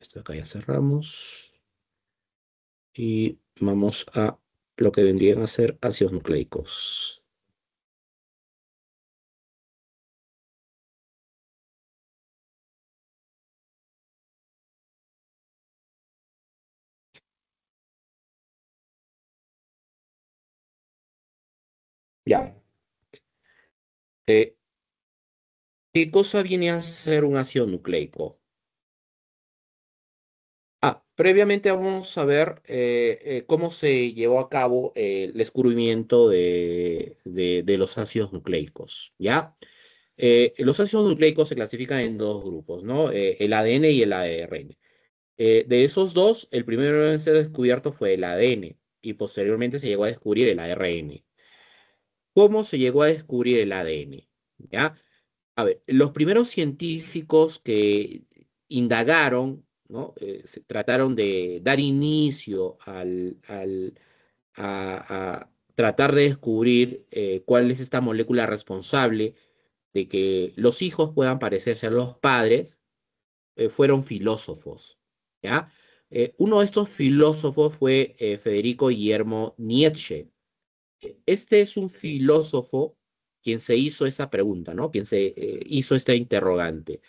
Esto acá ya cerramos. Y vamos a lo que vendrían a ser ácidos nucleicos. Ya. Eh, ¿Qué cosa viene a ser un ácido nucleico? Previamente vamos a ver cómo se llevó a cabo el descubrimiento de los ácidos nucleicos, ¿ya? Los ácidos nucleicos se clasifican en dos grupos, ¿no? El ADN y el ARN. De esos dos, el primero en ser descubierto fue el ADN y posteriormente se llegó a descubrir el ARN. ¿Cómo se llegó a descubrir el ADN? ¿Ya? A ver, los primeros científicos que indagaron, ¿no? Se trataron de dar inicio a tratar de descubrir cuál es esta molécula responsable de que los hijos puedan parecerse a los padres, fueron filósofos, ¿ya? Uno de estos filósofos fue Federico Guillermo Nietzsche. Este es un filósofo quien se hizo esa pregunta, ¿no? Quien se hizo esta interrogante.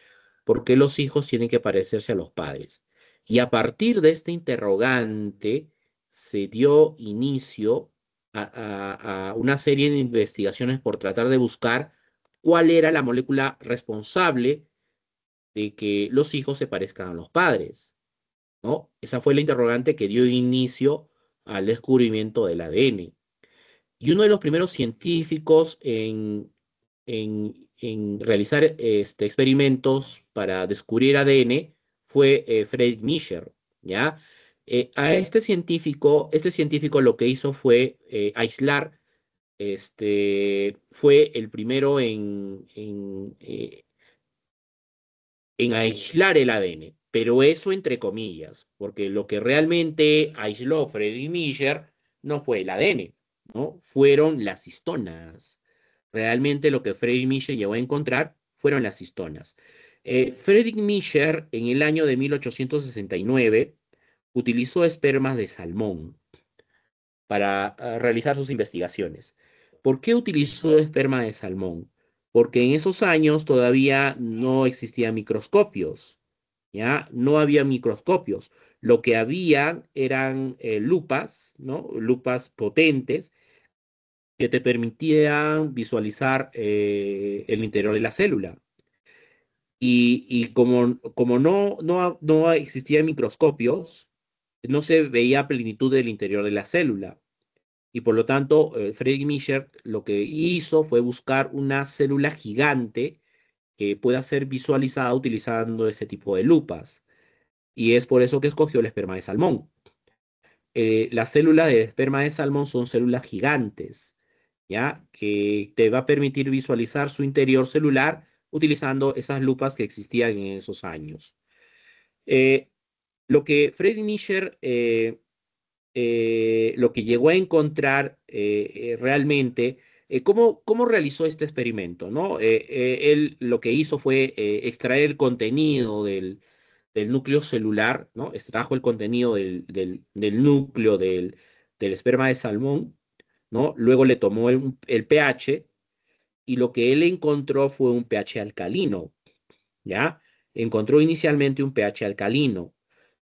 ¿Por qué los hijos tienen que parecerse a los padres? Y a partir de este interrogante se dio inicio a una serie de investigaciones por tratar de buscar cuál era la molécula responsable de que los hijos se parezcan a los padres, ¿no? Esa fue la interrogante que dio inicio al descubrimiento del ADN. Y uno de los primeros científicos en realizar experimentos para descubrir ADN fue Frederick Mischer, ¿ya? A este científico lo que hizo fue aislar, fue el primero en aislar el ADN, pero eso entre comillas, porque lo que realmente aisló Frederick Mischer no fue el ADN, ¿no? Fueron las histonas. Realmente lo que Frederick Mischer llegó a encontrar fueron las histonas. Frederick Mischer en el año de 1869 utilizó espermas de salmón para realizar sus investigaciones. ¿Por qué utilizó esperma de salmón? Porque en esos años todavía no existían microscopios, ¿ya? No había microscopios. Lo que había eran lupas, ¿no? Lupas potentes que te permitían visualizar el interior de la célula. Y como no existían microscopios, no se veía a plenitud del interior de la célula. Y por lo tanto, Friedrich Mischer lo que hizo fue buscar una célula gigante que pueda ser visualizada utilizando ese tipo de lupas. Y es por eso que escogió el esperma de salmón. Las células de esperma de salmón son células gigantes, ¿ya? Que te va a permitir visualizar su interior celular utilizando esas lupas que existían en esos años. Eh, lo que Friedrich Mischer lo que llegó a encontrar realmente, cómo realizó este experimento, ¿no? Él lo que hizo fue extraer el contenido del núcleo celular, ¿no? Extrajo el contenido del núcleo del esperma de salmón, ¿no? Luego le tomó el pH y lo que él encontró fue un pH alcalino, ¿ya? Encontró inicialmente un pH alcalino.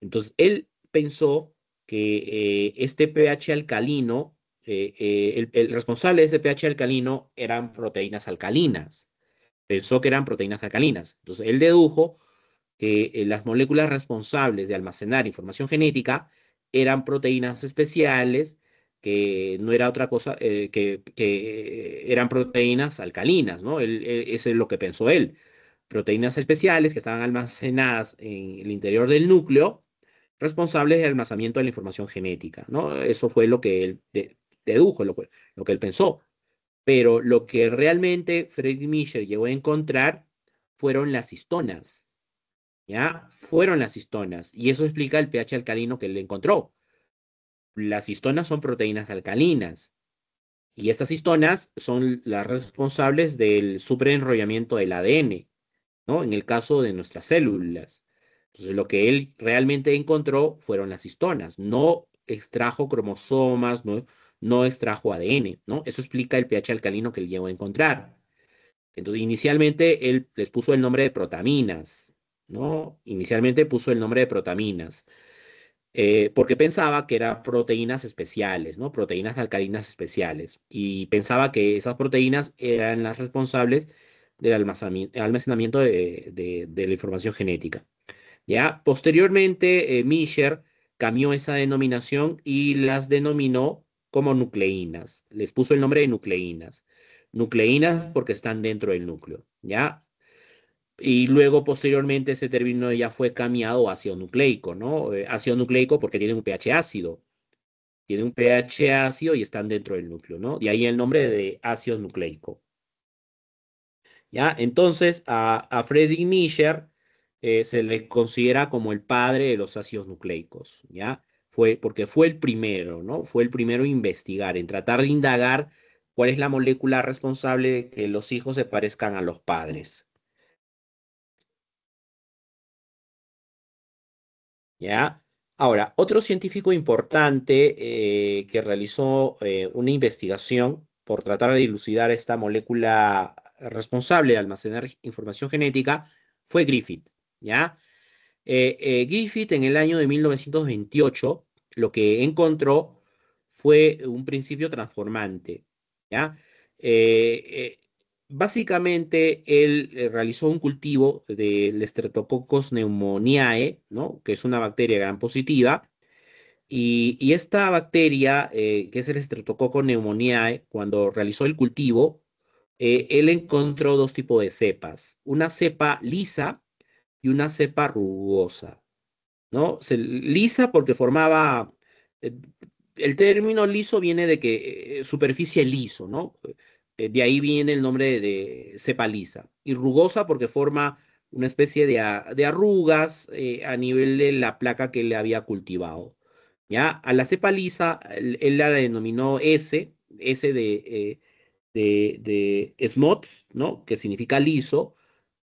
Entonces, él pensó que este pH alcalino, el responsable de ese pH alcalino eran proteínas alcalinas. Pensó que eran proteínas alcalinas. Entonces, él dedujo que las moléculas responsables de almacenar información genética eran proteínas especiales que no era otra cosa que eran proteínas alcalinas, ¿no? Eso es lo que pensó él. Proteínas especiales que estaban almacenadas en el interior del núcleo, responsables del almacenamiento de la información genética, ¿no? Eso fue lo que él dedujo, lo que él pensó. Pero lo que realmente Friedrich Mischer llegó a encontrar fueron las histonas, ¿ya? Fueron las histonas. Y eso explica el pH alcalino que él encontró. Las histonas son proteínas alcalinas. Y estas histonas son las responsables del superenrollamiento del ADN, ¿no? En el caso de nuestras células. Entonces, lo que él realmente encontró fueron las histonas, no extrajo cromosomas, no extrajo ADN, ¿no? Eso explica el pH alcalino que él llegó a encontrar. Entonces, inicialmente él les puso el nombre de protaminas, ¿no? Inicialmente puso el nombre de protaminas, porque pensaba que eran proteínas especiales, ¿no? Proteínas alcalinas especiales. Y pensaba que esas proteínas eran las responsables del almacenamiento de la información genética. ¿Ya? Posteriormente, Mischer cambió esa denominación y las denominó como nucleínas. Les puso el nombre de nucleínas. Nucleínas porque están dentro del núcleo, ¿ya? Y luego, posteriormente, ese término ya fue cambiado a ácido nucleico, ¿no? Ácido nucleico porque tiene un pH ácido. Tiene un pH ácido y están dentro del núcleo, ¿no? De ahí el nombre de ácido nucleico. ¿Ya? Entonces, a Friedrich Mischer se le considera como el padre de los ácidos nucleicos, ¿ya? Porque fue el primero, ¿no? Fue el primero en investigar, en tratar de indagar cuál es la molécula responsable de que los hijos se parezcan a los padres, ¿ya? Ahora, otro científico importante que realizó una investigación por tratar de dilucidar esta molécula responsable de almacenar información genética fue Griffith, ¿ya? Griffith en el año de 1928 lo que encontró fue un principio transformante, ¿ya? Eh, eh, Básicamente él realizó un cultivo del Streptococcus pneumoniae, ¿no? Que es una bacteria gram positiva, y esta bacteria, que es el Streptococcus pneumoniae, cuando realizó el cultivo, él encontró dos tipos de cepas, una cepa lisa y una cepa rugosa, ¿no? Lisa porque formaba, eh, el término liso viene de que superficie liso, ¿no? De ahí viene el nombre de cepa lisa. Y rugosa porque forma una especie de arrugas a nivel de la placa que le había cultivado. ¿Ya? A la cepa lisa, él la denominó S de Smooth, ¿no? Que significa liso,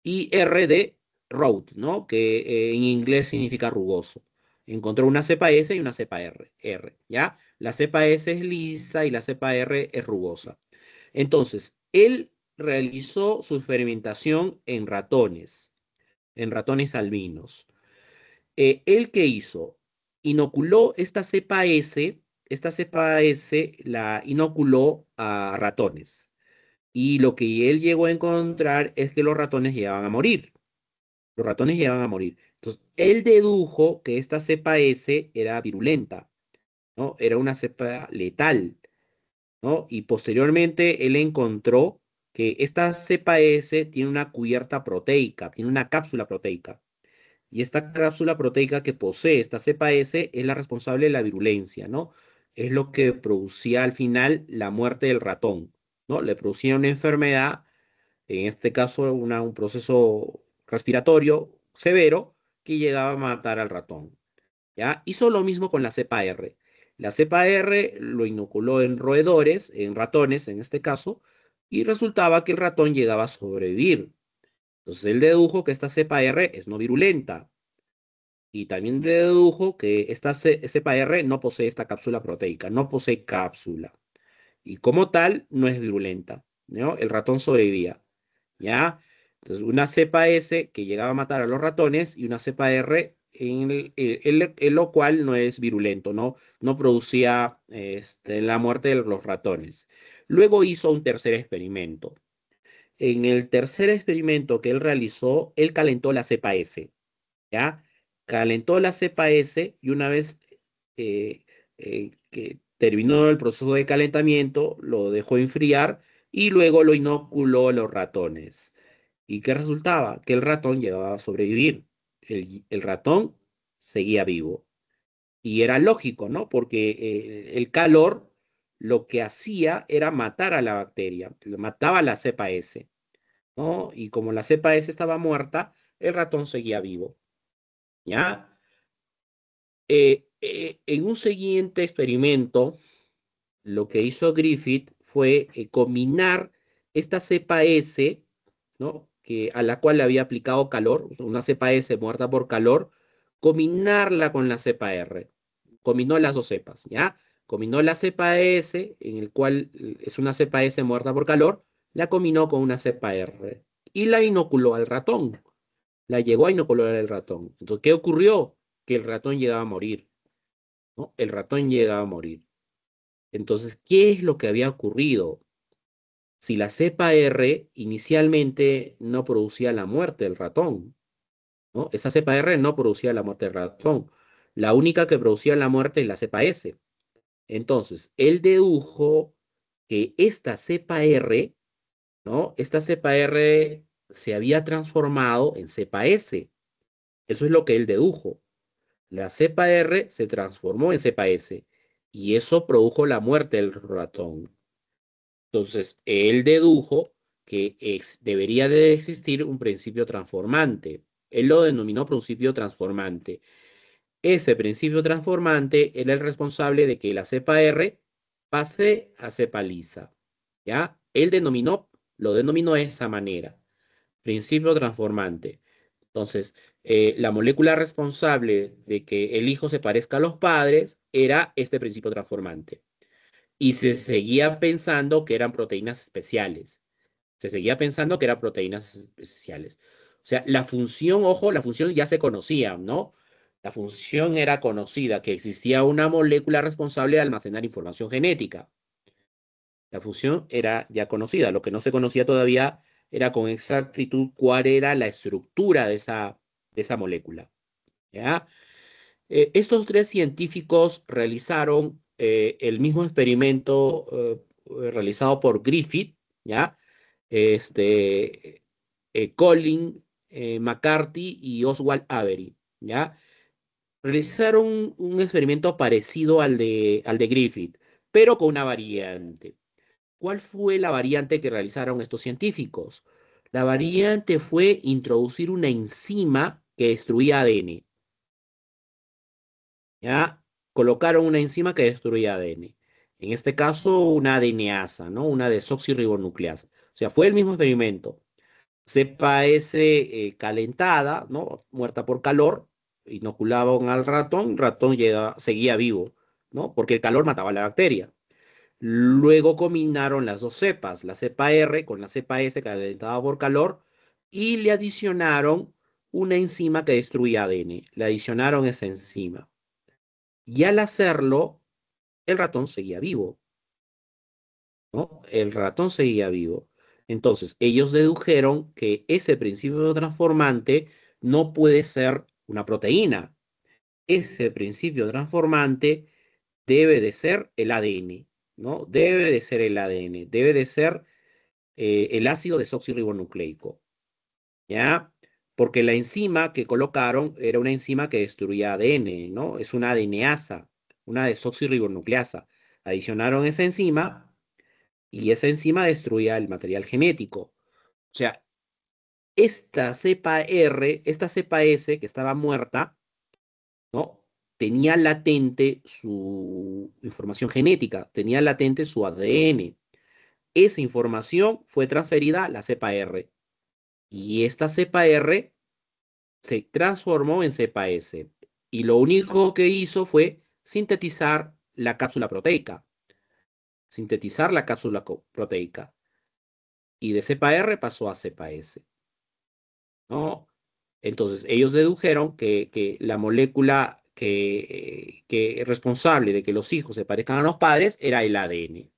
y R de Road, ¿no? Que en inglés significa rugoso. Encontró una cepa S y una cepa ¿ya? La cepa S es lisa y la cepa R es rugosa. Entonces, él realizó su experimentación en ratones albinos. ¿Él qué hizo? Inoculó esta cepa S la inoculó a ratones. Y lo que él llegó a encontrar es que los ratones llegaban a morir. Los ratones llegaban a morir. Entonces, él dedujo que esta cepa S era virulenta, ¿no? Era una cepa letal, ¿no? Y posteriormente él encontró que esta cepa S tiene una cubierta proteica, tiene una cápsula proteica. Y esta cápsula proteica que posee esta cepa S es la responsable de la virulencia, ¿no? Es lo que producía al final la muerte del ratón, ¿no? Le producía una enfermedad, en este caso un proceso respiratorio severo que llegaba a matar al ratón, ¿ya? Hizo lo mismo con la cepa R. La cepa R lo inoculó en roedores, en ratones en este caso, y resultaba que el ratón llegaba a sobrevivir. Entonces él dedujo que esta cepa R es no virulenta y también dedujo que esta cepa R no posee esta cápsula proteica, no posee cápsula. Y como tal, no es virulenta, ¿no? El ratón sobrevivía, ¿ya? Entonces, una cepa S que llegaba a matar a los ratones y una cepa R en lo cual no es virulento, ¿no? No producía la muerte de los ratones. Luego hizo un tercer experimento. En el tercer experimento que él realizó, él calentó la cepa S. ¿Ya? Calentó la cepa S y una vez eh, que terminó el proceso de calentamiento, lo dejó enfriar y luego lo inoculó a los ratones. ¿Y qué resultaba? Que el ratón llegaba a sobrevivir. El ratón seguía vivo. Y era lógico, ¿no? Porque el calor lo que hacía era matar a la bacteria, mataba la cepa S, ¿no? Y como la cepa S estaba muerta, el ratón seguía vivo. ¿Ya? En un siguiente experimento, lo que hizo Griffith fue combinar esta cepa S, ¿no? A la cual le había aplicado calor, una cepa S muerta por calor, combinarla con la cepa R. Combinó las dos cepas, ¿ya? Combinó la cepa S, en el cual es una cepa S muerta por calor, la combinó con una cepa R y la inoculó al ratón. La llegó a inocular al ratón. Entonces, ¿qué ocurrió? Que el ratón llegaba a morir, ¿no? El ratón llegaba a morir. Entonces, ¿qué es lo que había ocurrido? Si la cepa R inicialmente no producía la muerte del ratón, ¿no? Esa cepa R no producía la muerte del ratón. La única que producía la muerte es la cepa S. Entonces, él dedujo que esta cepa R, ¿no? Esta cepa R se había transformado en cepa S. Eso es lo que él dedujo. La cepa R se transformó en cepa S y eso produjo la muerte del ratón. Entonces, él dedujo que debería de existir un principio transformante. Él lo denominó principio transformante. Ese principio transformante era el responsable de que la cepa R pase a cepa lisa. ¿Ya? Lo denominó de esa manera. Principio transformante. Entonces, la molécula responsable de que el hijo se parezca a los padres era este principio transformante. Y se seguía pensando que eran proteínas especiales. Se seguía pensando que eran proteínas especiales. O sea, la función, ojo, la función ya se conocía, ¿no? La función era conocida, que existía una molécula responsable de almacenar información genética. La función era ya conocida. Lo que no se conocía todavía era con exactitud cuál era la estructura de esa molécula. ¿Ya? Estos tres científicos realizaron el mismo experimento realizado por Griffith, ¿ya? Este, Colin McCarthy y Oswald Avery, ¿ya? Realizaron un experimento parecido al de Griffith, pero con una variante. ¿Cuál fue la variante que realizaron estos científicos? La variante fue introducir una enzima que destruía ADN. ¿Ya? Colocaron una enzima que destruía ADN. En este caso, una ADNasa, ¿no? Una desoxirribonucleasa. O sea, fue el mismo experimento. Cepa S calentada, ¿no? Muerta por calor, inoculaban al ratón, seguía vivo, ¿no? Porque el calor mataba a la bacteria. Luego combinaron las dos cepas, la cepa R con la cepa S calentada por calor, y le adicionaron una enzima que destruía ADN. Le adicionaron esa enzima. Y al hacerlo, el ratón seguía vivo, ¿no? El ratón seguía vivo. Entonces, ellos dedujeron que ese principio transformante no puede ser una proteína. Ese principio transformante debe de ser el ADN, ¿no? Debe de ser el ADN, debe de ser el ácido desoxirribonucleico, ¿ya? Porque la enzima que colocaron era una enzima que destruía ADN, ¿no? Es una ADNasa, una desoxirribonucleasa. Adicionaron esa enzima y esa enzima destruía el material genético. O sea, esta cepa R, esta cepa S que estaba muerta, ¿no? Tenía latente su información genética, tenía latente su ADN. Esa información fue transferida a la cepa R. Y esta cepa R se transformó en cepa S. Y lo único que hizo fue sintetizar la cápsula proteica. Sintetizar la cápsula proteica. Y de cepa R pasó a cepa S, ¿no? Entonces, ellos dedujeron que la molécula que es responsable de que los hijos se parezcan a los padres era el ADN.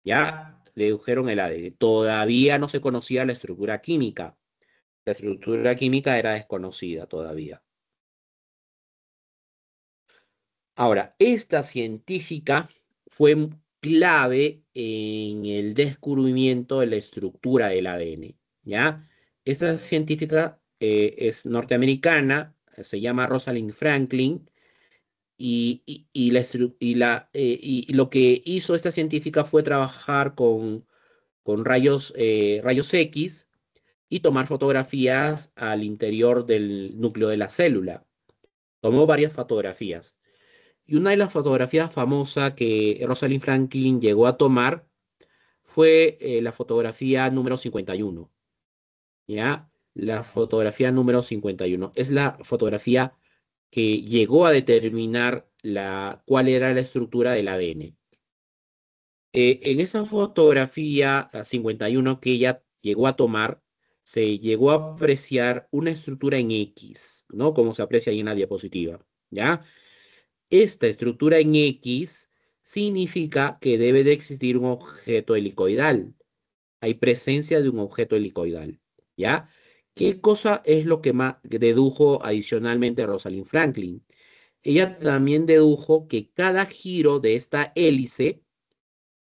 Ya dedujeron el ADN. Todavía no se conocía la estructura química. La estructura química era desconocida todavía. Ahora, esta científica fue clave en el descubrimiento de la estructura del ADN, ¿ya? Esta científica es norteamericana, se llama Rosalind Franklin, y lo que hizo esta científica fue trabajar con rayos X y tomar fotografías al interior del núcleo de la célula. Tomó varias fotografías. Y una de las fotografías famosas que Rosalind Franklin llegó a tomar fue la fotografía número 51. ¿Ya? La fotografía número 51. Es la fotografía que llegó a determinar cuál era la estructura del ADN. En esa fotografía, la 51 que ella llegó a tomar, se llegó a apreciar una estructura en X, ¿no? Como se aprecia ahí en la diapositiva, ¿ya? Esta estructura en X significa que debe de existir un objeto helicoidal. Hay presencia de un objeto helicoidal, ¿ya? ¿Qué cosa es lo que más dedujo adicionalmente Rosalind Franklin? Ella también dedujo que cada giro de esta hélice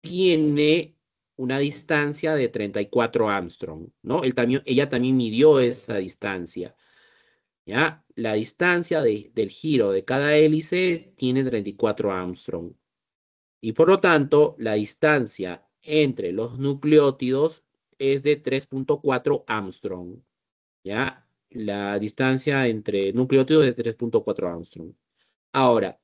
tiene una distancia de 34 Armstrong, ¿no? Ella también midió esa distancia, ¿ya? La distancia del giro de cada hélice tiene 34 Armstrong. Y por lo tanto, la distancia entre los nucleótidos es de 3.4 Armstrong, ¿ya? La distancia entre nucleótidos es de 3.4 Armstrong. Ahora,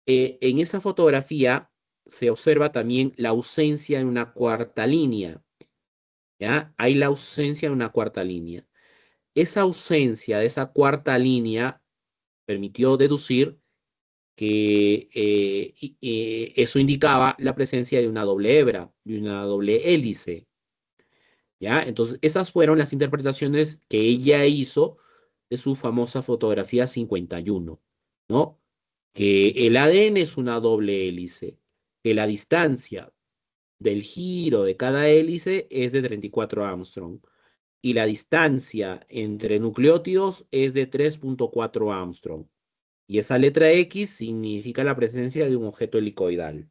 en esa fotografía se observa también la ausencia de una cuarta línea, ¿ya? Hay la ausencia de una cuarta línea. Esa ausencia de esa cuarta línea permitió deducir que eso indicaba la presencia de una doble hebra, de una doble hélice, ¿ya? Entonces, esas fueron las interpretaciones que ella hizo de su famosa fotografía 51, ¿no? Que el ADN es una doble hélice, que la distancia del giro de cada hélice es de 34 Armstrong y la distancia entre nucleótidos es de 3.4 Armstrong. Y esa letra X significa la presencia de un objeto helicoidal.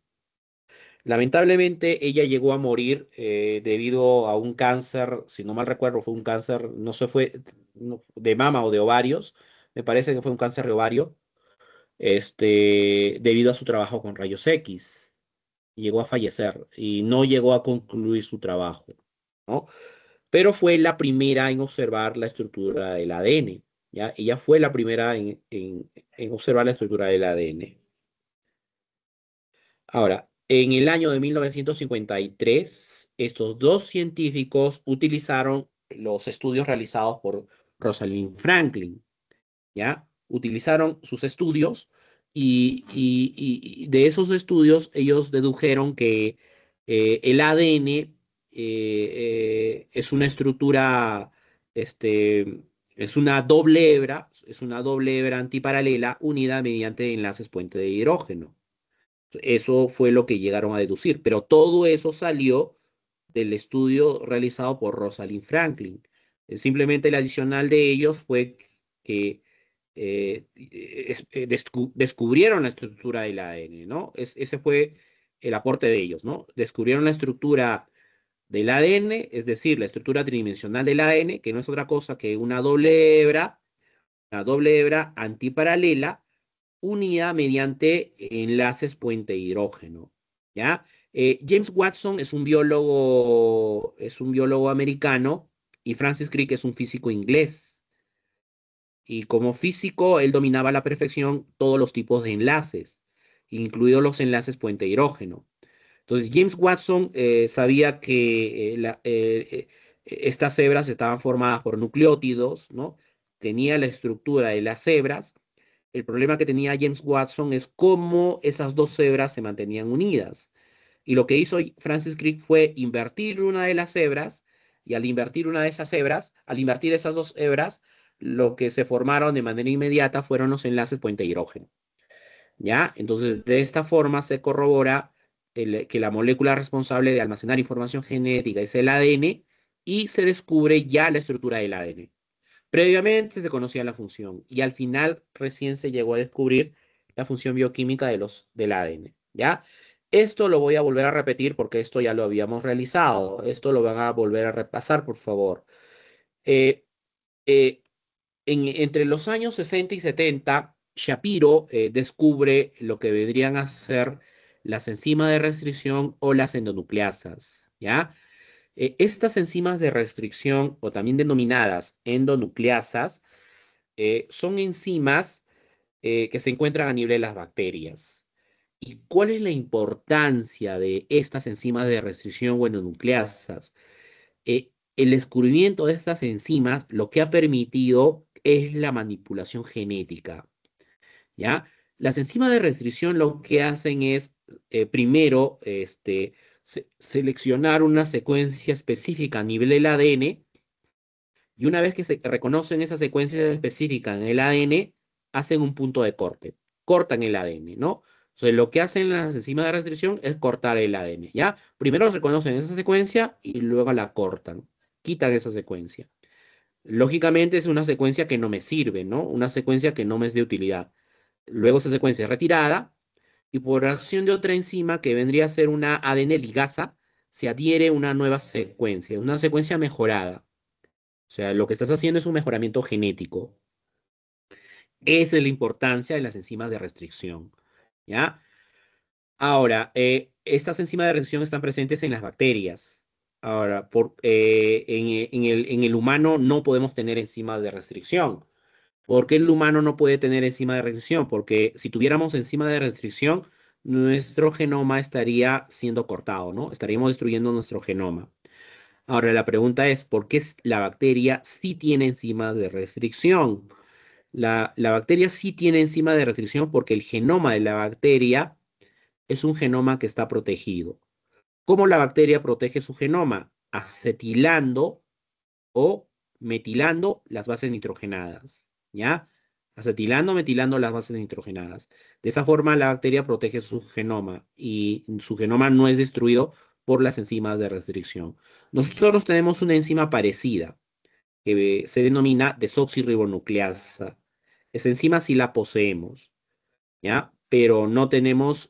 Lamentablemente, ella llegó a morir debido a un cáncer, si no mal recuerdo, fue un cáncer, no sé, fue de mama o de ovarios, me parece que fue un cáncer de ovario, debido a su trabajo con rayos X. Llegó a fallecer y no llegó a concluir su trabajo, ¿no? Pero fue la primera en observar la estructura del ADN, ¿ya? Ella fue la primera en observar la estructura del ADN. Ahora, en el año de 1953, estos dos científicos utilizaron los estudios realizados por Rosalind Franklin, ¿ya? Utilizaron sus estudios y de esos estudios ellos dedujeron que el ADN es una estructura, este, es una doble hebra antiparalela unida mediante enlaces puente de hidrógeno. Eso fue lo que llegaron a deducir, pero todo eso salió del estudio realizado por Rosalind Franklin. Simplemente el adicional de ellos fue que descubrieron la estructura del ADN, ¿no? Ese fue el aporte de ellos, ¿no? Descubrieron la estructura del ADN, es decir, la estructura tridimensional del ADN, que no es otra cosa que una doble hebra antiparalela unida mediante enlaces puente hidrógeno, ¿ya? James Watson es un biólogo americano y Francis Crick es un físico inglés. Y como físico, él dominaba a la perfección todos los tipos de enlaces, incluidos los enlaces puente hidrógeno. Entonces, James Watson sabía que estas hebras estaban formadas por nucleótidos, ¿no? Tenía la estructura de las hebras. El problema que tenía James Watson es cómo esas dos hebras se mantenían unidas. Y lo que hizo Francis Crick fue invertir una de las hebras, y al invertir una de esas hebras, al invertir esas dos hebras, lo que se formaron de manera inmediata fueron los enlaces puente hidrógeno. ¿Ya? Entonces, de esta forma se corrobora que la molécula responsable de almacenar información genética es el ADN y se descubre ya la estructura del ADN. Previamente se conocía la función y al final recién se llegó a descubrir la función bioquímica del ADN, ¿ya? Esto lo voy a volver a repetir porque esto ya lo habíamos realizado. Esto lo van a volver a repasar, por favor. Eh, eh, entre los años 60 y 70, Shapiro descubre lo que vendrían a ser las enzimas de restricción o las endonucleasas, ¿ya? Estas enzimas de restricción, o también denominadas endonucleasas, son enzimas que se encuentran a nivel de las bacterias. ¿Y cuál es la importancia de estas enzimas de restricción o endonucleasas? El descubrimiento de estas enzimas lo que ha permitido es la manipulación genética. ¿ya? Las enzimas de restricción lo que hacen es, primero, seleccionar una secuencia específica a nivel del ADN, y una vez que se reconocen esa secuencia específica en el ADN, hacen un punto de corte, cortan el ADN, ¿no? Entonces, lo que hacen las enzimas de restricción es cortar el ADN, ¿ya? Primero reconocen esa secuencia y luego la cortan, quitan esa secuencia. Lógicamente es una secuencia que no me sirve, ¿no? Una secuencia que no me es de utilidad. Luego esa secuencia es retirada y por acción de otra enzima que vendría a ser una ADN ligasa, se adhiere una nueva secuencia, una secuencia mejorada. O sea, lo que estás haciendo es un mejoramiento genético. Esa es la importancia de las enzimas de restricción, ¿ya? Ahora, estas enzimas de reacción están presentes en las bacterias. Ahora, en el humano no podemos tener enzimas de restricción. ¿Por qué el humano no puede tener enzima de restricción? Porque si tuviéramos enzima de restricción, nuestro genoma estaría siendo cortado, ¿no? Estaríamos destruyendo nuestro genoma. Ahora, la pregunta es, ¿por qué la bacteria sí tiene enzimas de restricción? La bacteria sí tiene enzima de restricción porque el genoma de la bacteria es un genoma que está protegido. ¿Cómo la bacteria protege su genoma? Acetilando o metilando las bases nitrogenadas, ¿ya? Acetilando, metilando las bases nitrogenadas. De esa forma, la bacteria protege su genoma y su genoma no es destruido por las enzimas de restricción. Nosotros tenemos una enzima parecida que se denomina desoxirribonucleasa. Esa enzima sí la poseemos, ¿ya? Pero no tenemos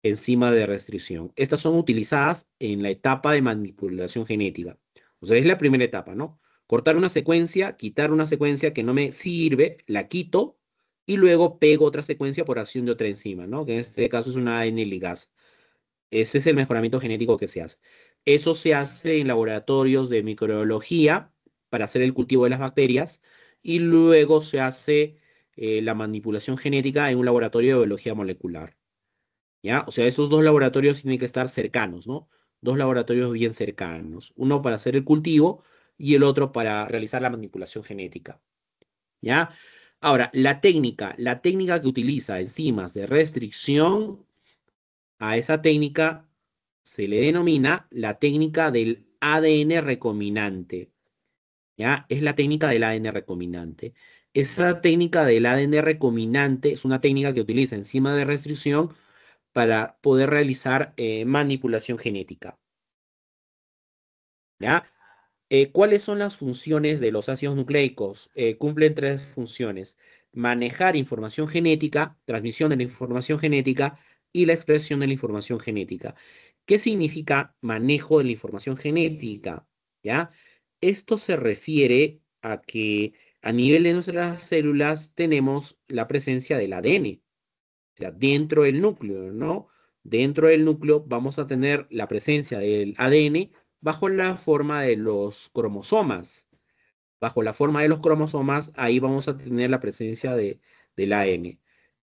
enzima de restricción. Estas son utilizadas en la etapa de manipulación genética. O sea, es la primera etapa, ¿no? Cortar una secuencia, quitar una secuencia que no me sirve, la quito y luego pego otra secuencia por acción de otra enzima, ¿no? Que en este caso es una ADN ligasa. Ese es el mejoramiento genético que se hace. Eso se hace en laboratorios de microbiología para hacer el cultivo de las bacterias y luego se hace la manipulación genética en un laboratorio de biología molecular. ¿Ya? O sea, esos dos laboratorios tienen que estar cercanos, ¿no? Dos laboratorios bien cercanos. Uno para hacer el cultivo y el otro para realizar la manipulación genética. ¿Ya? Ahora, la técnica que utiliza enzimas de restricción, a esa técnica se le denomina la técnica del ADN recombinante. ¿Ya? Es la técnica del ADN recombinante. Esa técnica del ADN recombinante es una técnica que utiliza enzimas de restricción para poder realizar manipulación genética. ¿Ya? ¿Cuáles son las funciones de los ácidos nucleicos? Cumplen tres funciones: manejar información genética, transmisión de la información genética y la expresión de la información genética. ¿Qué significa manejo de la información genética? ¿Ya? Esto se refiere a que a nivel de nuestras células tenemos la presencia del ADN, o sea, dentro del núcleo, ¿no? Dentro del núcleo vamos a tener la presencia del ADN bajo la forma de los cromosomas. Bajo la forma de los cromosomas, ahí vamos a tener la presencia del ADN.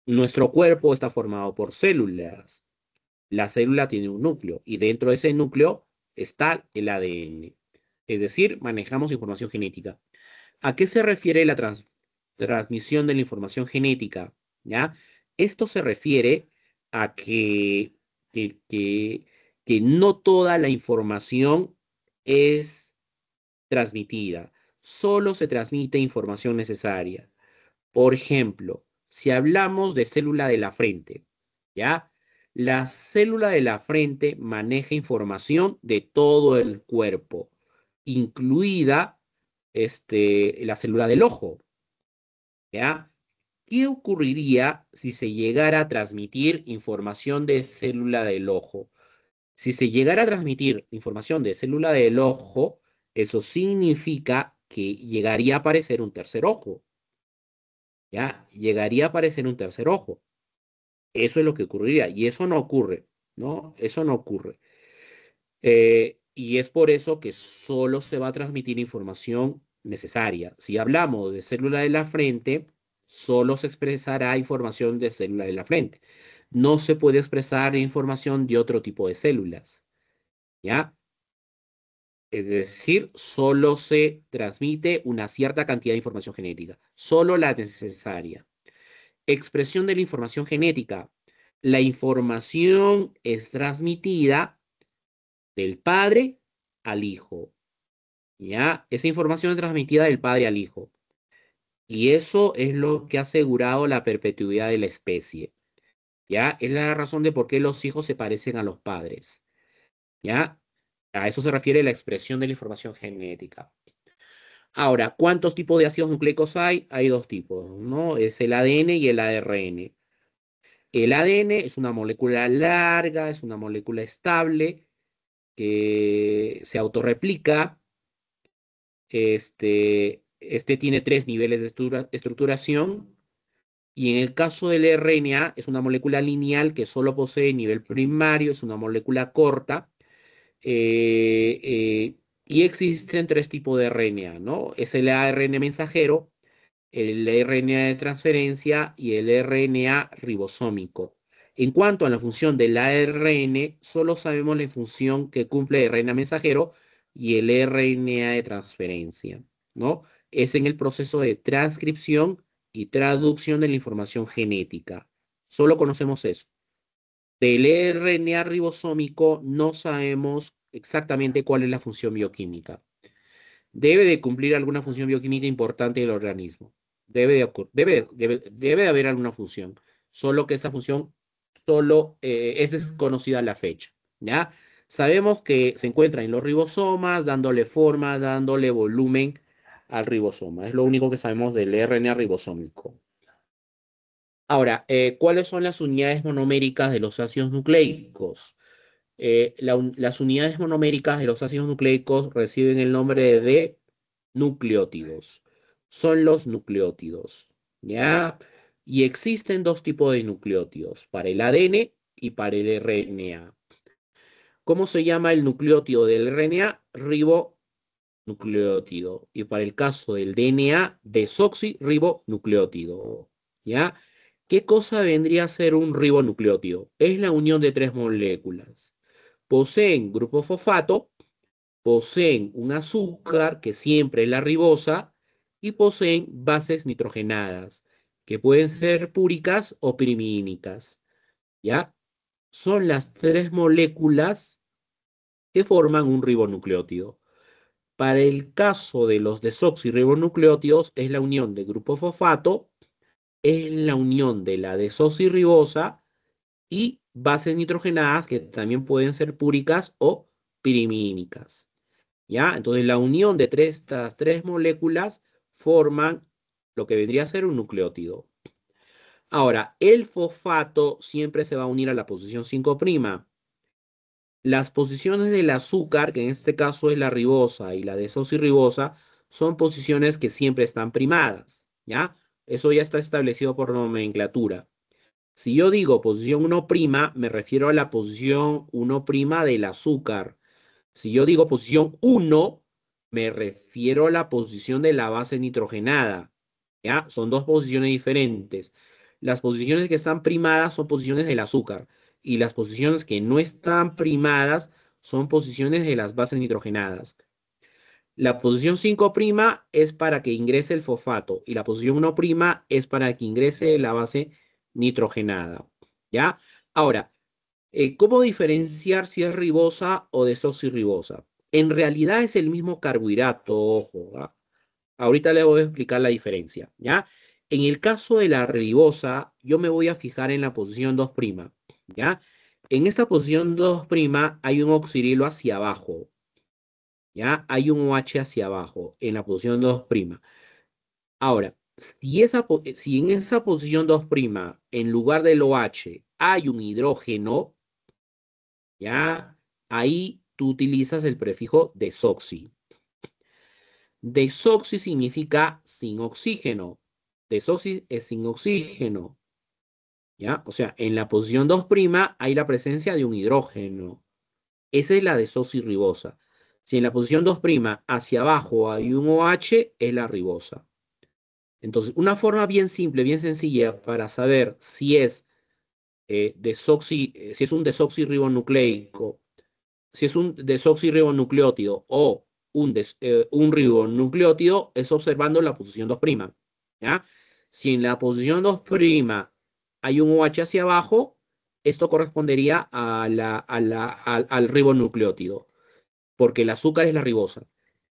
Nuestro cuerpo está formado por células. La célula tiene un núcleo y dentro de ese núcleo está el ADN. Es decir, manejamos información genética. ¿A qué se refiere la transmisión de la información genética? ¿Ya? Esto se refiere a que, que, que no toda la información es transmitida, solo se transmite información necesaria. Por ejemplo, si hablamos de célula de la frente, ¿ya? La célula de la frente maneja información de todo el cuerpo, incluida la célula del ojo, ¿ya? ¿Qué ocurriría si se llegara a transmitir información de célula del ojo? Si se llegara a transmitir información de célula del ojo, eso significa que llegaría a aparecer un tercer ojo, ¿ya? Llegaría a aparecer un tercer ojo. Eso es lo que ocurriría, y eso no ocurre, ¿no? Eso no ocurre. Y es por eso que solo se va a transmitir información necesaria. Si hablamos de célula de la frente, solo se expresará información de célula de la frente. No se puede expresar información de otro tipo de células, ¿ya? Es decir, solo se transmite una cierta cantidad de información genética, solo la necesaria. expresión de la información genética. La información es transmitida del padre al hijo. ¿Ya? Esa información es transmitida del padre al hijo. Y eso es lo que ha asegurado la perpetuidad de la especie. ¿Ya? Es la razón de por qué los hijos se parecen a los padres. ¿Ya? A eso se refiere la expresión de la información genética. Ahora, ¿cuántos tipos de ácidos nucleicos hay? Hay dos tipos, ¿no? Es el ADN y el ARN. El ADN es una molécula larga, es una molécula estable que se autorreplica. Este tiene tres niveles de estructuración. Y en el caso del RNA, es una molécula lineal que solo posee nivel primario, es una molécula corta. eh, eh, y existen tres tipos de RNA, ¿no? Es el ARN mensajero, el RNA de transferencia y el RNA ribosómico. En cuanto a la función del ARN, solo sabemos la función que cumple el RNA mensajero y el RNA de transferencia, ¿no? Es en el proceso de transcripción y traducción de la información genética. Solo conocemos eso. Del RNA ribosómico no sabemos exactamente cuál es la función bioquímica. Debe de cumplir alguna función bioquímica importante del organismo. Debe de haber alguna función, solo que esa función solo es desconocida a la fecha, ¿ya? Sabemos que se encuentra en los ribosomas, dándole forma, dándole volumen al ribosoma. Es lo único que sabemos del RNA ribosómico. Ahora, ¿cuáles son las unidades monoméricas de los ácidos nucleicos? Las unidades monoméricas de los ácidos nucleicos reciben el nombre de nucleótidos. Son los nucleótidos, ¿ya? Y existen dos tipos de nucleótidos, para el ADN y para el RNA. ¿Cómo se llama el nucleótido del RNA? Ribonucleótido. Y para el caso del DNA, desoxirribonucleótido, ¿ya? ¿Qué cosa vendría a ser un ribonucleótido? Es la unión de tres moléculas. Poseen grupo fosfato, poseen un azúcar que siempre es la ribosa y poseen bases nitrogenadas que pueden ser púricas o pirimídicas, ¿ya? Son las tres moléculas que forman un ribonucleótido. Para el caso de los desoxirribonucleótidos es la unión de grupo fosfato, es la unión de la desoxirribosa y bases nitrogenadas que también pueden ser púricas o pirimídicas. ¿Ya? Entonces la unión de estas tres moléculas forman lo que vendría a ser un nucleótido. Ahora, el fosfato siempre se va a unir a la posición 5'. Las posiciones del azúcar, que en este caso es la ribosa y la desoxirribosa, son posiciones que siempre están primadas, ¿ya? Eso ya está establecido por nomenclatura. Si yo digo posición 1', me refiero a la posición 1' del azúcar. Si yo digo posición 1, me refiero a la posición de la base nitrogenada. ¿Ya? Son dos posiciones diferentes. Las posiciones que están primadas son posiciones del azúcar y las posiciones que no están primadas son posiciones de las bases nitrogenadas. La posición 5' es para que ingrese el fosfato y la posición 1' es para que ingrese la base nitrogenada. ¿Ya? Ahora, ¿cómo diferenciar si es ribosa o desoxirribosa? En realidad es el mismo carbohidrato, ojo, ¿ah? Ahorita les voy a explicar la diferencia, ¿ya? En el caso de la ribosa, yo me voy a fijar en la posición 2', ¿ya? En esta posición 2' hay un oxidilo hacia abajo, ¿ya? Hay un OH hacia abajo en la posición 2'. Ahora, si en esa posición 2', en lugar del OH, hay un hidrógeno, ¿ya? Ahí tú utilizas el prefijo desoxi. Desoxi significa sin oxígeno. Desoxi es sin oxígeno, ¿ya? O sea, en la posición 2' hay la presencia de un hidrógeno. Esa es la desoxirribosa. Si en la posición 2' hacia abajo hay un OH, es la ribosa. Entonces, una forma bien simple, bien sencilla para saber si es un desoxirribonucleico, si es un desoxirribonucleótido o un ribonucleótido, es observando la posición 2', ¿ya? Si en la posición 2' hay un OH hacia abajo, esto correspondería al ribonucleótido, porque el azúcar es la ribosa.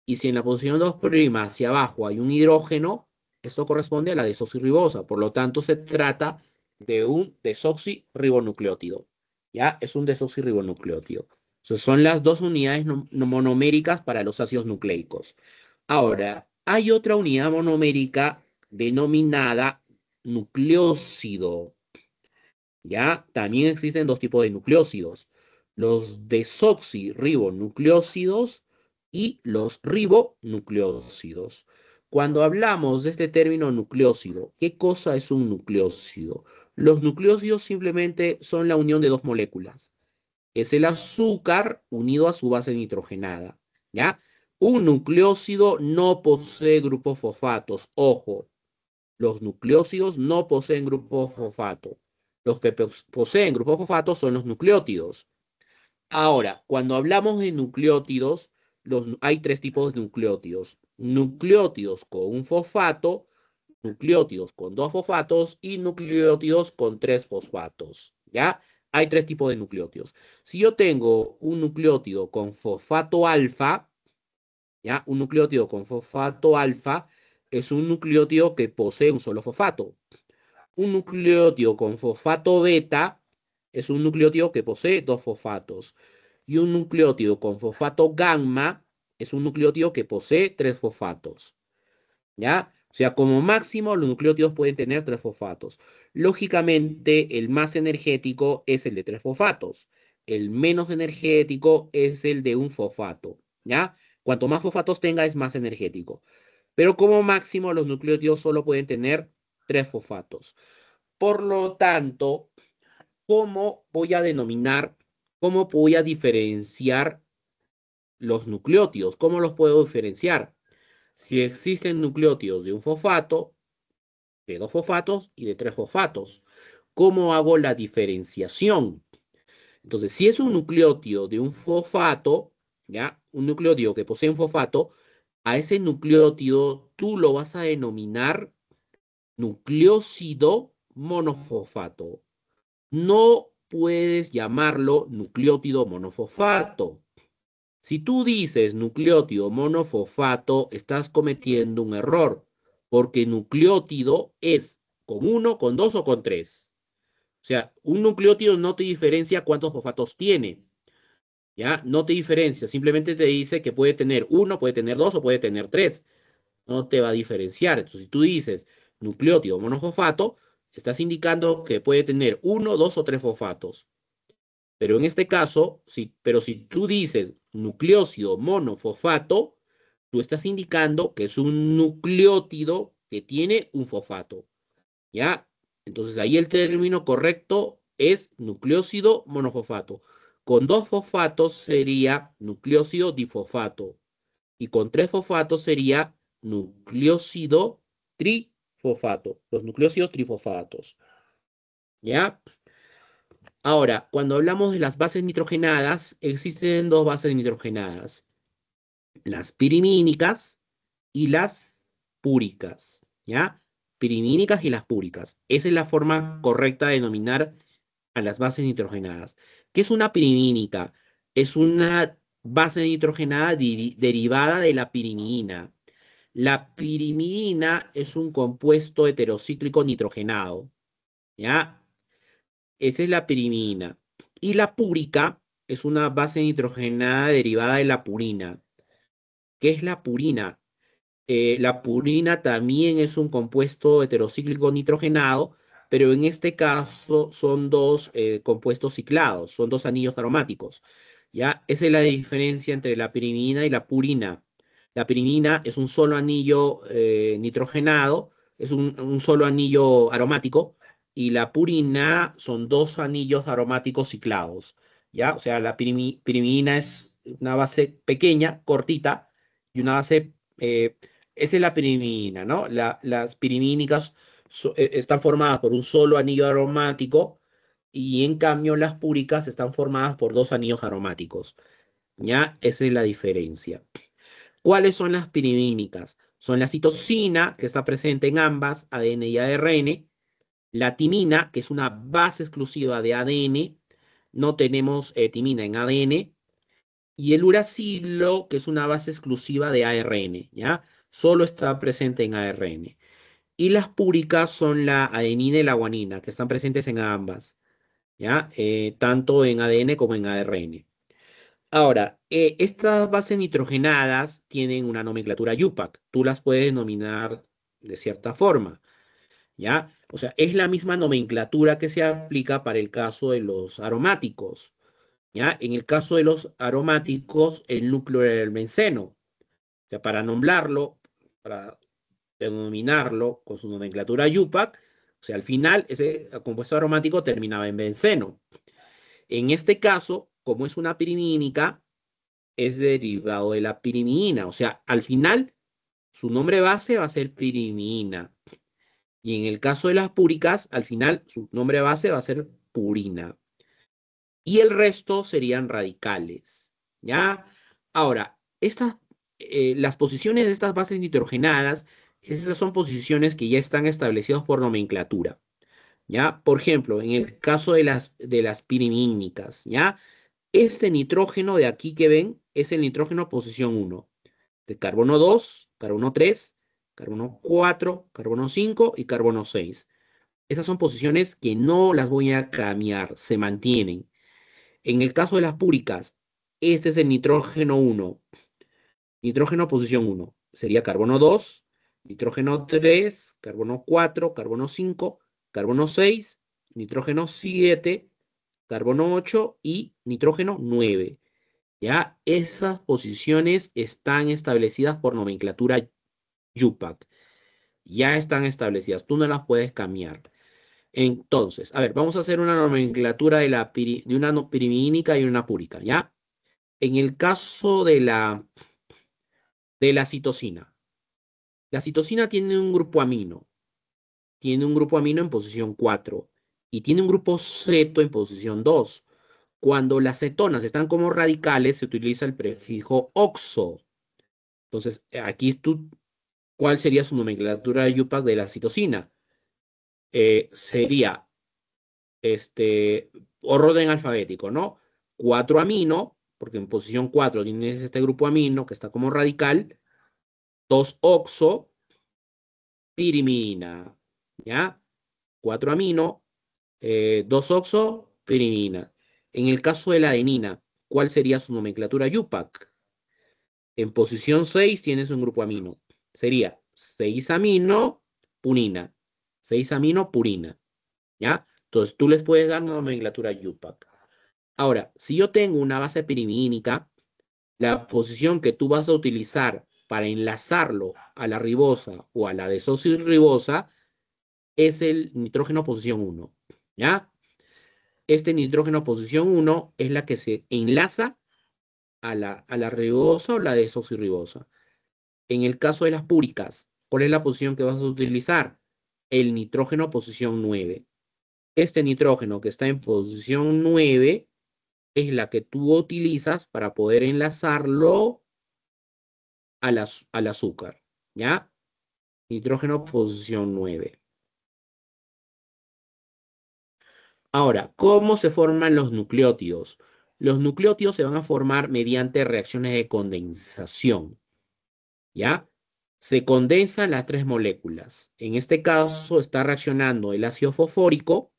Y si en la posición 2' hacia abajo hay un hidrógeno, esto corresponde a la desoxirribosa. Por lo tanto, se trata de un desoxirribonucleótido. ¿Ya? Es un desoxirribonucleótido. Entonces, son las dos unidades monoméricas para los ácidos nucleicos. Ahora, hay otra unidad monomérica denominada nucleócido. ¿Ya? También existen dos tipos de nucleócidos, los desoxirribonucleócidos y los ribonucleócidos. Cuando hablamos de este término nucleócido, ¿qué cosa es un nucleócido? Los nucleócidos simplemente son la unión de dos moléculas. Es el azúcar unido a su base nitrogenada, ¿ya? Un nucleócido no posee grupos fosfatos. Ojo, los nucleócidos no poseen grupo fosfato. Los que poseen grupos fosfatos son los nucleótidos. Ahora, cuando hablamos de nucleótidos, hay tres tipos de nucleótidos. Nucleótidos con un fosfato, nucleótidos con dos fosfatos y nucleótidos con tres fosfatos. ¿Ya? Hay tres tipos de nucleótidos. Si yo tengo un nucleótido con fosfato alfa, ¿ya? Un nucleótido con fosfato alfa es un nucleótido que posee un solo fosfato. Un nucleótido con fosfato beta es un nucleótido que posee dos fosfatos. Y un nucleótido con fosfato gamma es un nucleótido que posee tres fosfatos. ¿Ya? O sea, como máximo los nucleótidos pueden tener tres fosfatos. Lógicamente, el más energético es el de tres fosfatos. El menos energético es el de un fosfato. ¿Ya? Cuanto más fosfatos tenga, es más energético. Pero como máximo, los nucleótidos solo pueden tener tres fosfatos. Por lo tanto, ¿cómo voy a denominar, cómo voy a diferenciar los nucleótidos? ¿Cómo los puedo diferenciar? Si existen nucleótidos de un fosfato, de dos fosfatos y de tres fosfatos. ¿Cómo hago la diferenciación? Entonces, si es un nucleótido de un fosfato, ¿ya? Un nucleótido que posee un fosfato, a ese nucleótido tú lo vas a denominar nucleócido monofosfato. No puedes llamarlo nucleótido monofosfato. Si tú dices nucleótido monofosfato, estás cometiendo un error, porque nucleótido es con uno, con dos o con tres. O sea, un nucleótido no te diferencia cuántos fosfatos tiene, ¿ya? No te diferencia, simplemente te dice que puede tener uno, puede tener dos o puede tener tres. No te va a diferenciar. Entonces, si tú dices nucleótido monofosfato, estás indicando que puede tener uno, dos o tres fosfatos. Pero en este caso, pero si tú dices nucleócido monofosfato, tú estás indicando que es un nucleótido que tiene un fosfato, ¿ya? Entonces ahí el término correcto es nucleócido monofosfato. Con dos fosfatos sería nucleócido difosfato y con tres fosfatos sería nucleócido trifosfato, los nucleócidos trifosfatos, ¿ya? Ahora, cuando hablamos de las bases nitrogenadas, existen dos bases nitrogenadas, las pirimínicas y las púricas, ¿ya? Pirimínicas y las púricas. Esa es la forma correcta de denominar a las bases nitrogenadas. ¿Qué es una pirimínica? Es una base nitrogenada derivada de la pirimidina. La pirimidina es un compuesto heterocíclico nitrogenado, ¿ya? Esa es la pirimidina. Y la púrica es una base nitrogenada derivada de la purina. ¿Qué es la purina? La purina también es un compuesto heterocíclico nitrogenado, pero en este caso son dos compuestos ciclados, son dos anillos aromáticos. ¿Ya? Esa es la diferencia entre la pirimidina y la purina. La pirimidina es un solo anillo nitrogenado, es un solo anillo aromático, y la purina son dos anillos aromáticos ciclados. ¿Ya? O sea, la pirimidina es una base pequeña, cortita, y una base esa es la pirimidina, ¿no? Las pirimínicas están formadas por un solo anillo aromático y en cambio las púricas están formadas por dos anillos aromáticos, ¿ya? Esa es la diferencia. ¿Cuáles son las pirimínicas? son la citosina, que está presente en ambas, ADN y ARN, la timina, que es una base exclusiva de ADN, no tenemos timina en ADN, y el uracilo, que es una base exclusiva de ARN, ¿ya? Solo está presente en ARN. Y las púricas son la adenina y la guanina, que están presentes en ambas, ¿ya? Tanto en ADN como en ARN. Ahora, estas bases nitrogenadas tienen una nomenclatura UPAC. Tú las puedes denominar de cierta forma, ¿ya? O sea, es la misma nomenclatura que se aplica para el caso de los aromáticos, ¿ya? En el caso de los aromáticos, el núcleo era el benceno. O sea, para nombrarlo, para denominarlo con su nomenclatura UPAC, o sea, al final ese compuesto aromático terminaba en benceno. En este caso, como es una pirimínica, es derivado de la pirimidina. O sea, al final, su nombre base va a ser pirimidina. Y en el caso de las púricas, al final, su nombre base va a ser purina. Y el resto serían radicales. ¿Ya? Ahora, las posiciones de estas bases nitrogenadas, esas son posiciones que ya están establecidas por nomenclatura. ¿Ya? Por ejemplo, en el caso de las pirimínicas, ¿ya? Este nitrógeno de aquí que ven es el nitrógeno posición 1. De carbono 2, carbono 3, carbono 4, carbono 5 y carbono 6. Esas son posiciones que no las voy a cambiar, se mantienen. En el caso de las púricas, este es el nitrógeno 1. Nitrógeno posición 1. Sería carbono 2, nitrógeno 3, carbono 4, carbono 5, carbono 6, nitrógeno 7, carbono 8 y nitrógeno 9. Ya esas posiciones están establecidas por nomenclatura UPAC. Ya están establecidas, tú no las puedes cambiar. Entonces, a ver, vamos a hacer una nomenclatura de una pirimidínica y una púrica, ¿ya? En el caso de la citosina. La citosina tiene un grupo amino en posición 4 y tiene un grupo ceto en posición 2. Cuando las cetonas están como radicales, se utiliza el prefijo oxo. Entonces, aquí ¿cuál sería su nomenclatura UPAC de la citosina? Sería orden alfabético, ¿no? 4 amino, porque en posición 4 tienes este grupo amino que está como radical, 2 oxo, pirimina, ¿ya? 4 amino, 2 oxo, pirimina. En el caso de la adenina, ¿cuál sería su nomenclatura UPAC? En posición 6 tienes un grupo amino. Sería 6 amino, purina. 6 amino, purina. ¿Ya? Entonces tú les puedes dar una nomenclatura UPAC. Ahora, si yo tengo una base pirimidínica, la posición que tú vas a utilizar para enlazarlo a la ribosa o a la desoxirribosa es el nitrógeno posición 1. ¿Ya? Este nitrógeno posición 1 es la que se enlaza a la ribosa o la desoxirribosa. En el caso de las púricas, ¿cuál es la posición que vas a utilizar? El nitrógeno posición 9. Este nitrógeno que está en posición 9 es la que tú utilizas para poder enlazarlo al azúcar, ¿ya? Nitrógeno posición 9. Ahora, ¿cómo se forman los nucleótidos? Los nucleótidos se van a formar mediante reacciones de condensación, ¿ya? Se condensan las tres moléculas. En este caso está reaccionando el ácido fosfórico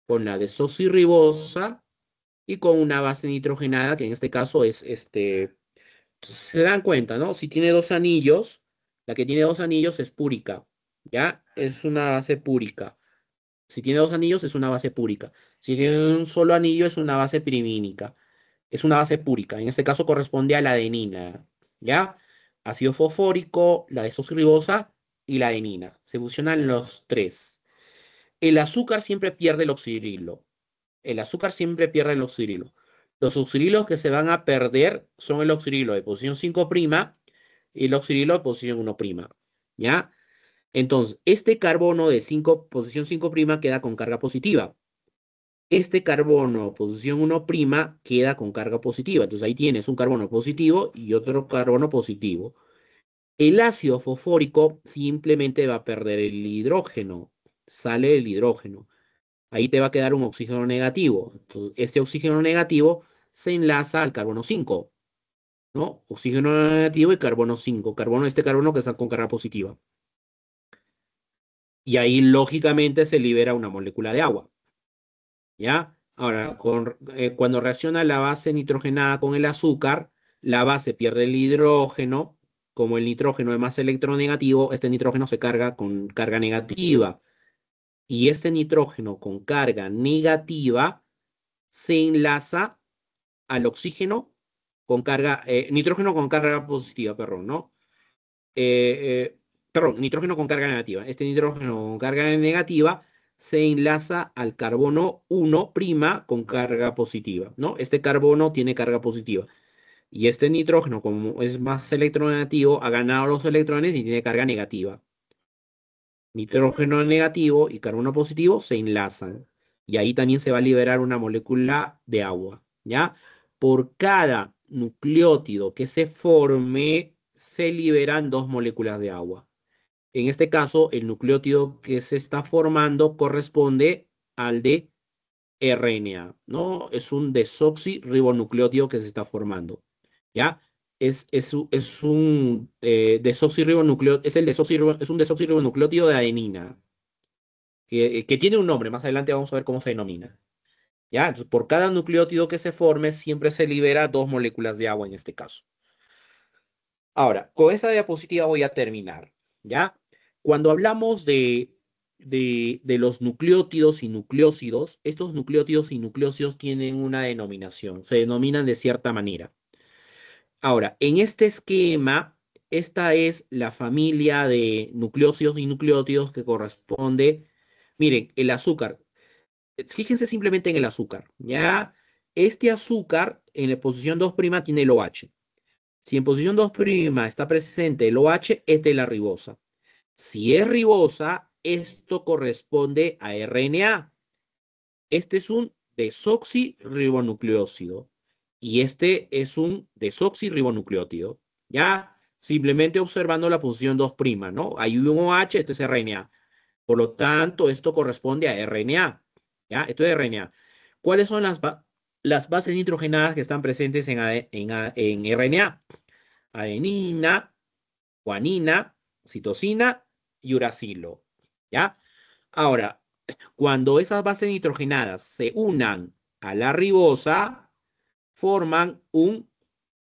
con la desoxirribosa y con una base nitrogenada, que en este caso es se dan cuenta, ¿no? Si tiene dos anillos, la que tiene dos anillos es púrica, ¿ya? Es una base púrica. Si tiene dos anillos, es una base púrica. Si tiene un solo anillo, es una base pirimínica. Es una base púrica. En este caso corresponde a la adenina, ¿ya? Ácido fosfórico, la desoxirribosa y la adenina. Se fusionan los tres. El azúcar siempre pierde el oxidrilo. El azúcar siempre pierde el oxidrilo. Los oxidrilos que se van a perder son el oxidrilo de posición 5' y el oxidrilo de posición 1', ¿ya? Entonces, este carbono de posición 5' queda con carga positiva. Este carbono, posición 1', queda con carga positiva. Entonces ahí tienes un carbono positivo y otro carbono positivo. El ácido fosfórico simplemente va a perder el hidrógeno, sale el hidrógeno. Ahí te va a quedar un oxígeno negativo. Entonces, este oxígeno negativo se enlaza al carbono 5, ¿no? Oxígeno negativo y carbono 5. Este carbono que está con carga positiva. Y ahí lógicamente se libera una molécula de agua, ¿ya? Ahora, cuando reacciona la base nitrogenada con el azúcar, la base pierde el hidrógeno. Como el nitrógeno es más electronegativo, este nitrógeno se carga con carga negativa. Y este nitrógeno con carga negativa se enlaza al oxígeno con carga, nitrógeno con carga positiva, perdón, ¿no? Perdón, nitrógeno con carga negativa. Este nitrógeno con carga negativa se enlaza al carbono 1' con carga positiva, ¿no? Este carbono tiene carga positiva. Y este nitrógeno, como es más electronegativo, ha ganado los electrones y tiene carga negativa. Nitrógeno negativo y carbono positivo se enlazan. Y ahí también se va a liberar una molécula de agua, ¿ya? Por cada nucleótido que se forme, se liberan dos moléculas de agua. En este caso, el nucleótido que se está formando corresponde al de RNA, ¿no? Es un desoxirribonucleótido que se está formando, ¿ya? Es un desoxirribonucleótido, es un desoxirribonucleótido de adenina, que tiene un nombre, más adelante vamos a ver cómo se denomina, ¿ya? Entonces, por cada nucleótido que se forme, siempre se libera dos moléculas de agua en este caso. Ahora, con esta diapositiva voy a terminar, ¿ya? Cuando hablamos de los nucleótidos y nucleósidos, estos nucleótidos y nucleósidos tienen una denominación, se denominan de cierta manera. Ahora, en este esquema, esta es la familia de nucleósidos y nucleótidos que corresponde, miren, el azúcar, fíjense simplemente en el azúcar, ¿ya? Este azúcar en la posición 2' tiene el OH. Si en posición 2' está presente el OH, esta es la ribosa. Si es ribosa, esto corresponde a RNA. Este es un desoxirribonucleósido y este es un desoxirribonucleótido. Ya simplemente observando la posición 2', ¿no? Hay un OH, este es RNA. Por lo tanto, esto corresponde a RNA. ¿Ya? Esto es RNA. ¿Cuáles son las bases nitrogenadas que están presentes en RNA? Adenina, guanina, citosina y uracilo. ¿Ya? Ahora, cuando esas bases nitrogenadas se unan a la ribosa, forman un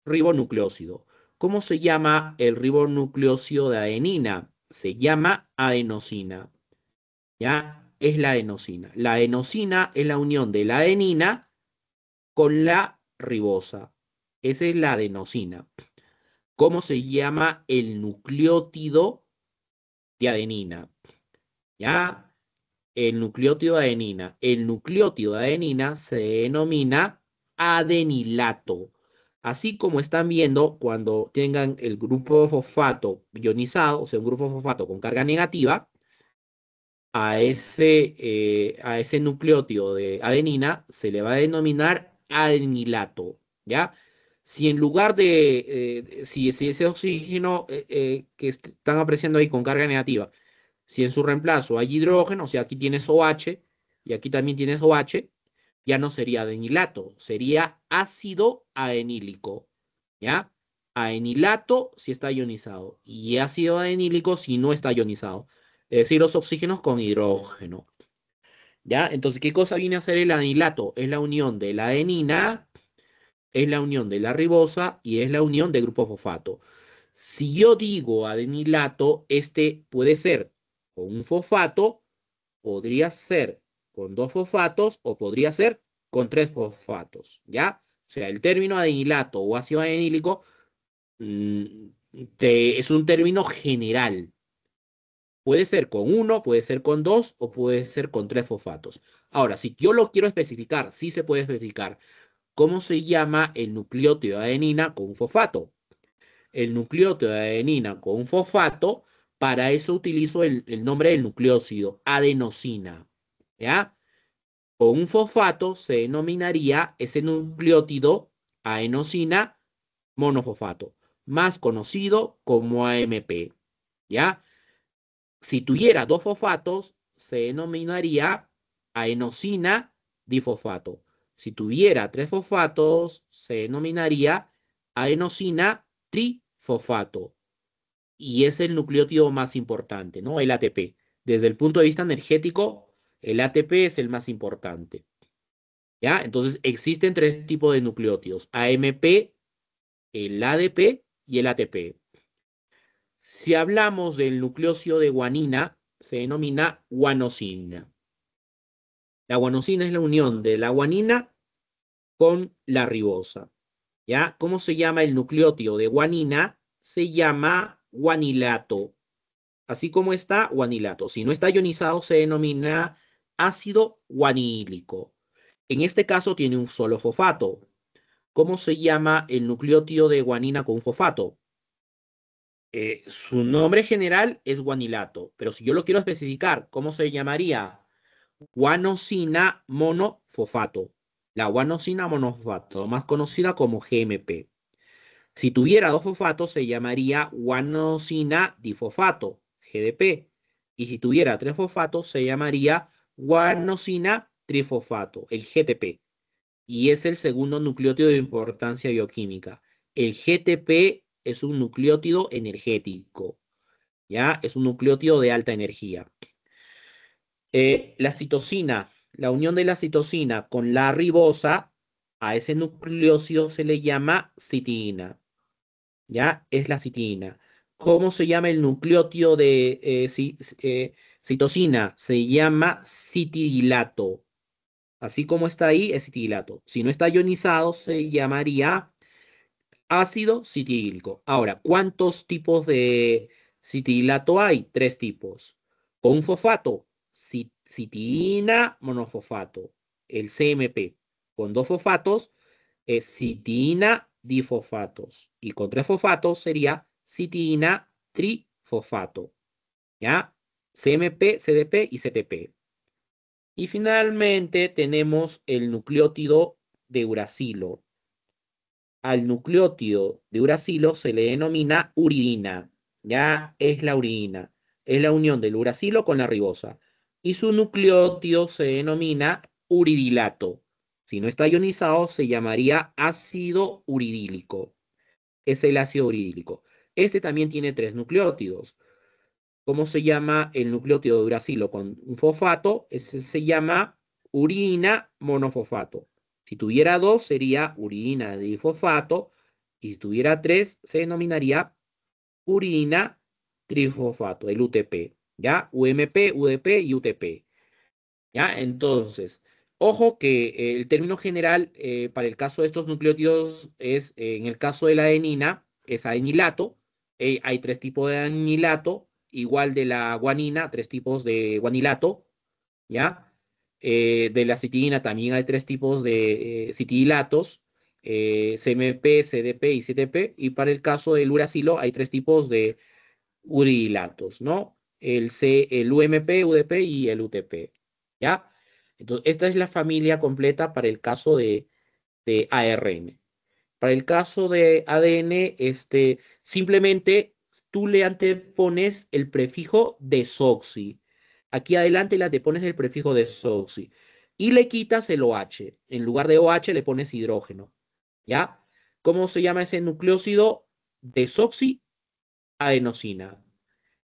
ribonucleósido. ¿Cómo se llama el ribonucleósido de adenina? Se llama adenosina. ¿Ya? Es la adenosina. La adenosina es la unión de la adenina con la ribosa. Esa es la adenosina. ¿Cómo se llama el nucleótido de adenina? ¿Ya? El nucleótido de adenina. El nucleótido de adenina se denomina adenilato. Así como están viendo cuando tengan el grupo fosfato ionizado, o sea, un grupo fosfato con carga negativa, a ese nucleótido de adenina se le va a denominar adenilato, ¿ya? Si en lugar si ese oxígeno que están apreciando ahí con carga negativa, si en su reemplazo hay hidrógeno, o sea, aquí tienes OH y aquí también tienes OH, ya no sería adenilato, sería ácido adenílico, ¿ya? Adenilato si está ionizado y ácido adenílico si no está ionizado. Es decir, los oxígenos con hidrógeno, ¿ya? Entonces, ¿qué cosa viene a ser el adenilato? Es la unión de la adenina, es la unión de la ribosa y es la unión de grupo fosfato. Si yo digo adenilato, este puede ser con un fosfato, podría ser con dos fosfatos o podría ser con tres fosfatos, ¿ya? O sea, el término adenilato o ácido adenílico mm, es un término general. Puede ser con uno, puede ser con dos o puede ser con tres fosfatos. Ahora, si yo lo quiero especificar, sí se puede especificar cómo se llama el nucleótido de adenina con un fosfato. El nucleótido de adenina con un fosfato, para eso utilizo el nombre del nucleósido, adenosina. ¿Ya? Con un fosfato se denominaría ese nucleótido adenosina monofosfato. más conocido como AMP, ¿ya? Si tuviera dos fosfatos, se denominaría adenosina difosfato. Si tuviera tres fosfatos, se denominaría adenosina trifosfato. Y es el nucleótido más importante, ¿no? El ATP. Desde el punto de vista energético, el ATP es el más importante, ¿ya? Entonces existen tres tipos de nucleótidos: AMP, el ADP y el ATP. Si hablamos del nucleócido de guanina, se denomina guanosina. La guanosina es la unión de la guanina con la ribosa, ¿ya? ¿Cómo se llama el nucleótido de guanina? Se llama guanilato. Así como está, guanilato. Si no está ionizado, se denomina ácido guanílico. En este caso tiene un solo fosfato. ¿Cómo se llama el nucleótido de guanina con un fosfato? Su nombre general es guanilato, pero si yo lo quiero especificar, ¿cómo se llamaría? Guanosina monofosfato. La guanosina monofosfato, más conocida como GMP. Si tuviera dos fosfatos, se llamaría guanosina difosfato, GDP. Y si tuviera tres fosfatos, se llamaría guanosina trifosfato, el GTP. Y es el segundo nucleótido de importancia bioquímica. El GTP es un nucleótido energético, ¿ya? Es un nucleótido de alta energía. La citosina, la unión de la citosina con la ribosa, a ese nucleócido se le llama citina, ¿ya? Es la citina. ¿Cómo se llama el nucleótido de citosina? Se llama citidilato. Así como está ahí, es citidilato. Si no está ionizado, se llamaría ácido citílico. Ahora, ¿cuántos tipos de citilato hay? Tres tipos. Con un fosfato, citina monofosfato, el CMP. Con dos fosfatos, es citina difosfatos. Y con tres fosfatos sería citina trifosfato. ¿Ya? CMP, CDP y CTP. Y finalmente tenemos el nucleótido de uracilo. Al nucleótido de uracilo se le denomina uridina. Ya es la uridina. Es la unión del uracilo con la ribosa. Y su nucleótido se denomina uridilato. Si no está ionizado, se llamaría ácido uridílico. Es el ácido uridílico. Este también tiene tres nucleótidos. ¿Cómo se llama el nucleótido de uracilo con un fosfato? Ese se llama uridina monofosfato. Si tuviera dos, sería uridina difosfato. Y si tuviera tres, se denominaría uridina trifosfato, el UTP. ¿Ya? UMP, UDP y UTP. ¿Ya? Entonces, ojo que el término general para el caso de estos nucleótidos es, en el caso de la adenina, es adenilato. Hay tres tipos de adenilato, igual de la guanina, tres tipos de guanilato, ¿ya? De la citina también hay tres tipos de citidilatos, CMP, CDP y CTP. Y para el caso del uracilo hay tres tipos de urilatos, ¿no? El UMP, UDP y el UTP, ¿ya? Entonces, esta es la familia completa para el caso de ARN. Para el caso de ADN, simplemente tú le antepones el prefijo desoxi. Aquí adelante le antepones el prefijo desoxi. Y le quitas el OH. En lugar de OH le pones hidrógeno, ¿ya? ¿Cómo se llama ese nucleócido? Desoxiadenosina.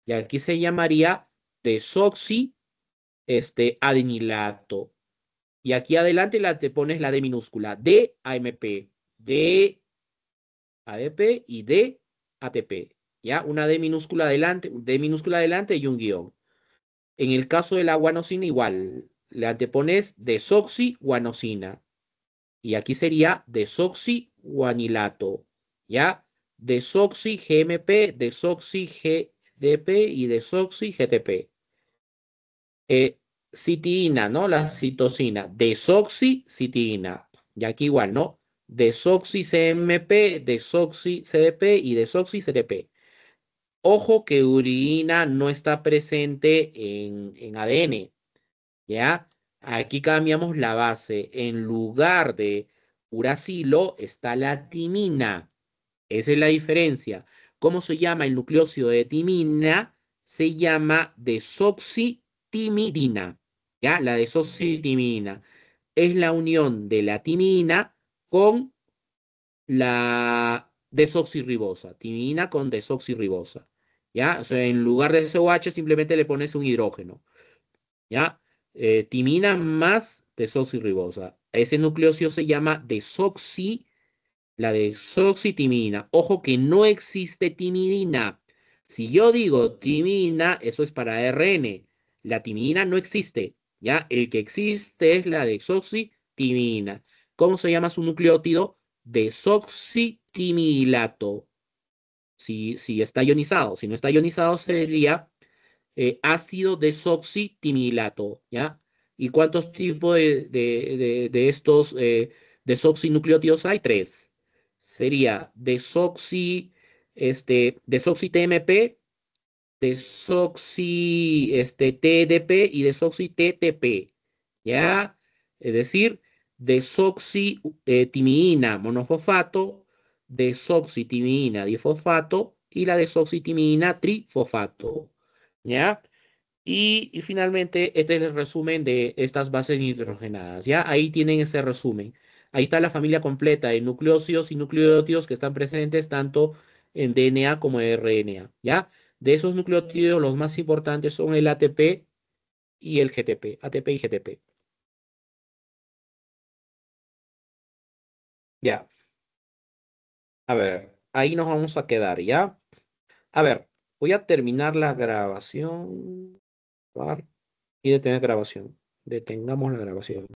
Y aquí se llamaría desoxi, adenilato. Y aquí adelante te pones la D minúscula, D AMP, D ADP y D ATP. ¿Ya? Una D minúscula adelante y un guión. En el caso de la guanosina, igual, le antepones desoxiguanosina. Y aquí sería desoxiguanilato. ¿Ya? Desoxi GMP, desoxi GDP y desoxi GTP. eh, Citina, ¿no? La citosina, desoxicitina. Y aquí igual, ¿no? Desoxi-CMP, desoxi-CDP y desoxi-CTP. Ojo que urina no está presente en ADN, ¿ya? Aquí cambiamos la base. En lugar de uracilo está la timina. Esa es la diferencia. ¿Cómo se llama el nucleósido de timina? Se llama desoxitimidina. ¿Ya? La desoxitimidina es la unión de la timina con la desoxirribosa. Timina con desoxirribosa. ¿Ya? O sea, en lugar de SOH simplemente le pones un hidrógeno. ¿Ya? Timina más desoxirribosa. Ese nucleósido se llama la desoxitimina. Ojo que no existe timidina. Si yo digo timina, eso es para RN. La timidina no existe, ¿ya? El que existe es la desoxitimina. ¿Cómo se llama su nucleótido? Desoxitimilato. Si está ionizado. Si no está ionizado, sería ácido desoxitimilato, ¿ya? ¿Y cuántos tipos de estos desoxinucleótidos hay? Tres. Sería desoxi-TMP, desoxi-TDP y desoxi-TTP, ¿ya? Es decir, desoxitimiina monofosfato, desoxitimiina difosfato y la desoxitimiina trifosfato, ¿ya? Y finalmente, este es el resumen de estas bases nitrogenadas, ¿ya? Ahí tienen ese resumen. Ahí está la familia completa de nucleósidos y nucleótidos que están presentes tanto en DNA como en RNA, ¿ya? De esos nucleótidos, los más importantes son el ATP y el GTP, ATP y GTP. Ya, a ver, ahí nos vamos a quedar, ¿ya? A ver, voy a terminar la grabación y detener grabación. Detengamos la grabación.